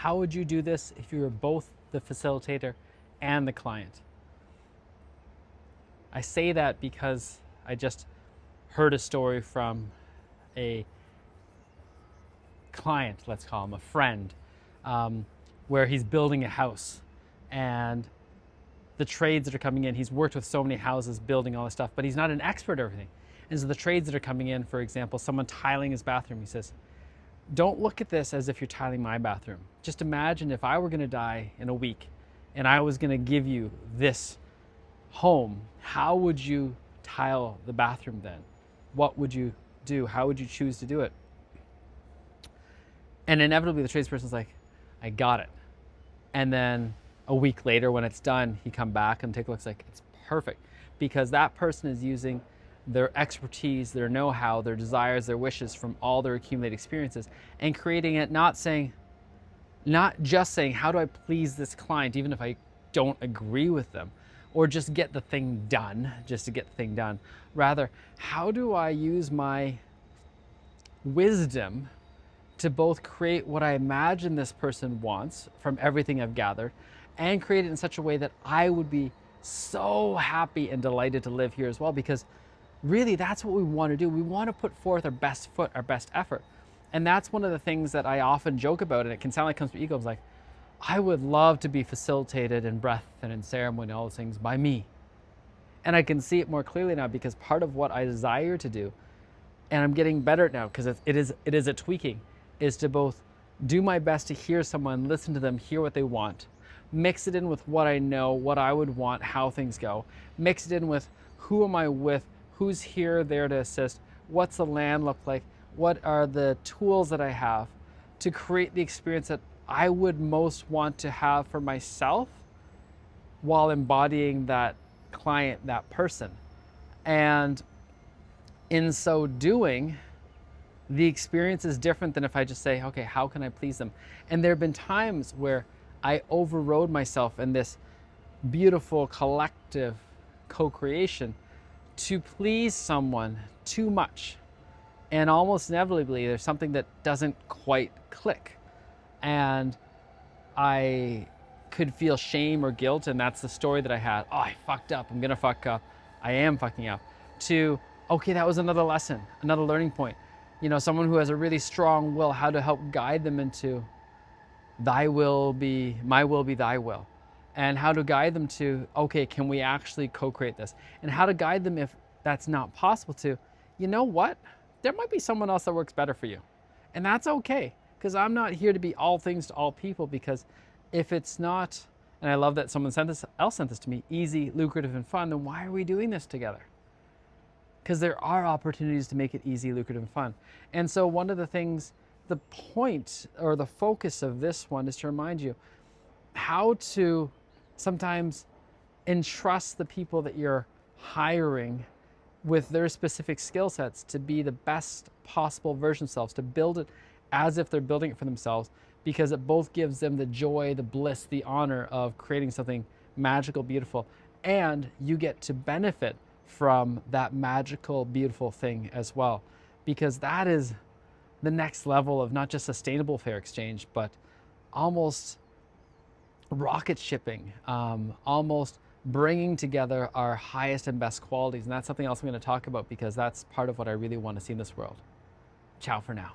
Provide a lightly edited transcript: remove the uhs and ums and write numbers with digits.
how would you do this if you were both the facilitator and the client? I say that because I just heard a story from a client, let's call him a friend, where he's building a house, and the trades that are coming in, he's worked with so many houses building all this stuff, but he's not an expert at everything. And so the trades that are coming in, for example, someone tiling his bathroom, he says, don't look at this as if you're tiling my bathroom. Just imagine if I were going to die in a week and I was going to give you this home, how would you tile the bathroom then? What would you do? How would you choose to do it? And inevitably the tradesperson's like, I got it. And then a week later when it's done, he come back and take a look, it's like, it's perfect. Because that person is using their expertise, their know-how, their desires, their wishes from all their accumulated experiences, and creating it, not just saying, how do I please this client, even if I don't agree with them, or just get the thing done, just to get the thing done. Rather, how do I use my wisdom to both create what I imagine this person wants from everything I've gathered, and create it in such a way that I would be so happy and delighted to live here as well, because really that's what we want to do. We want to put forth our best foot, our best effort. And that's one of the things that I often joke about, and it can sound like it comes from ego. It's like, I would love to be facilitated in breath and in ceremony and all those things by me. And I can see it more clearly now, because part of what I desire to do, and I'm getting better at now because it is a tweaking, is to both do my best to hear someone, listen to them, hear what they want, mix it in with what I know, what I would want, how things go, mix it in with who am I with, who's here, there to assist, what's the land look like, what are the tools that I have to create the experience that I would most want to have for myself while embodying that client, that person. And in so doing, the experience is different than if I just say, okay, how can I please them? And there have been times where I overrode myself in this beautiful collective co-creation to please someone too much. And almost inevitably, there's something that doesn't quite click. And I could feel shame or guilt, and that's the story that I had. Oh, I fucked up, I'm gonna fuck up, I am fucking up. To, okay, that was another lesson, another learning point. You know, someone who has a really strong will, how to help guide them into thy will be, my will be thy will. And how to guide them to, okay, can we actually co-create this? And how to guide them if that's not possible to, you know what? There might be someone else that works better for you. And that's okay, because I'm not here to be all things to all people, because if it's not, and I love that someone else sent this to me, easy, lucrative, and fun, then why are we doing this together? Because there are opportunities to make it easy, lucrative, and fun. And so one of the things, the point or the focus of this one is to remind you how to sometimes entrust the people that you're hiring with their specific skill sets to be the best possible version of themselves, to build it as if they're building it for themselves, because it both gives them the joy, the bliss, the honor of creating something magical, beautiful, and you get to benefit from that magical, beautiful thing as well, because that is the next level of not just sustainable fair exchange, but almost rocket shipping, almost bringing together our highest and best qualities. And that's something else I'm going to talk about, because that's part of what I really want to see in this world. Ciao for now.